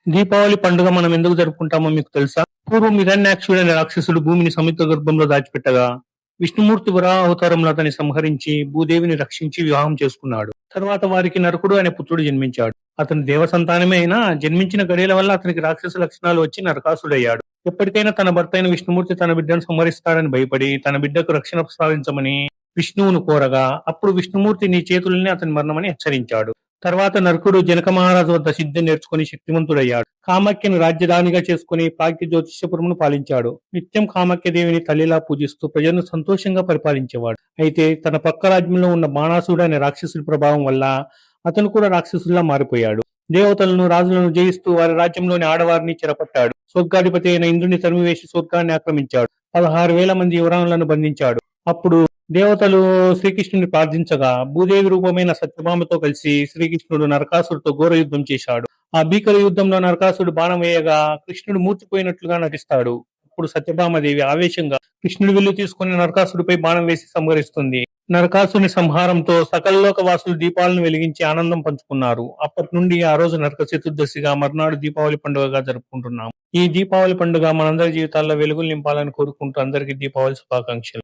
దీపావళి పండుగ మనం ఎందుకు జరుపుకుంటామో మీకు తెలుసా? పూర్వం హిరణ్యాక్షుడు అనే రాక్షసుడు భూమిని సముద్ర గర్భంలో దాచిపెట్టగా, విష్ణుమూర్తి వరాహ అవతారంలో అతన్ని సంహరించి భూదేవిని రక్షించి వివాహం చేసుకున్నాడు. తర్వాత వారికి నరకుడు అనే పుత్రుడు జన్మించాడు. అతను దేవ సంతానమే అయినా జన్మించిన గడియల వల్ల అతనికి రాక్షస లక్షణాలు వచ్చి నరకాసుడయ్యాడు. ఎప్పటికైనా తన భర్త అయిన విష్ణుమూర్తి తన బిడ్డను సంహరిస్తాడని భయపడి తన బిడ్డకు రక్షణ ప్రసాదించమని విష్ణువును కోరగా, అప్పుడు విష్ణుమూర్తి నీ చేతులనే అతని మరణమని హెచ్చరించాడు. తర్వాత నరకుడు జనక మహారాజు వద్ద సిద్ధి నేర్చుకుని శక్తివంతుడయ్యాడు. కామాఖ్యను రాజ్యధానిగా చేసుకుని ప్రాగ్య జ్యోతిష్యపురమును పాలించాడు. నిత్యం కామాఖ్య దేవిని తల్లిలా పూజిస్తూ ప్రజలను సంతోషంగా పరిపాలించేవాడు. అయితే తన పక్క రాజ్యంలో ఉన్న బాణాసురుడు అనే రాక్షసుడి ప్రభావం వల్ల అతను కూడా రాక్షసుడిలా మారిపోయాడు. దేవతలను రాజులను జయిస్తూ వారి రాజ్యంలోని ఆడవారిని చెరపట్టాడు. స్వర్గాధిపతి అయిన ఇంద్రుని తరిమివేసి స్వర్గాన్ని ఆక్రమించాడు. 16,000 మంది యువరాణులను బంధించాడు. అప్పుడు దేవతలు శ్రీకృష్ణుని ప్రార్థించగా భూదేవి రూపమైన సత్యభామతో కలిసి శ్రీకృష్ణుడు నరకాసురుడితో ఘోర యుద్ధం చేశాడు. ఆ భీకర యుద్ధంలో నరకాసురుడు బాణం వేయగా కృష్ణుడు మూర్చిపోయినట్లుగా నటిస్తాడు. అప్పుడు సత్యభామదేవి ఆవేశంగా కృష్ణుడి విల్లు తీసుకుని నరకాసుడిపై బాణం వేసి సంహరిస్తుంది. నరకాసుని సంహారంతో సకలలోక వాసులు దీపాలను వెలిగించి ఆనందం పంచుకున్నారు. అప్పటి నుండి ఆ రోజు నరక చతుర్దశిగా, మర్నాడు దీపావళి పండుగగా జరుపుకుంటున్నాం. ఈ దీపావళి పండుగ మనందరి జీవితాల్లో వెలుగులు నింపాలని కోరుకుంటూ అందరికీ దీపావళి శుభాకాంక్షలు.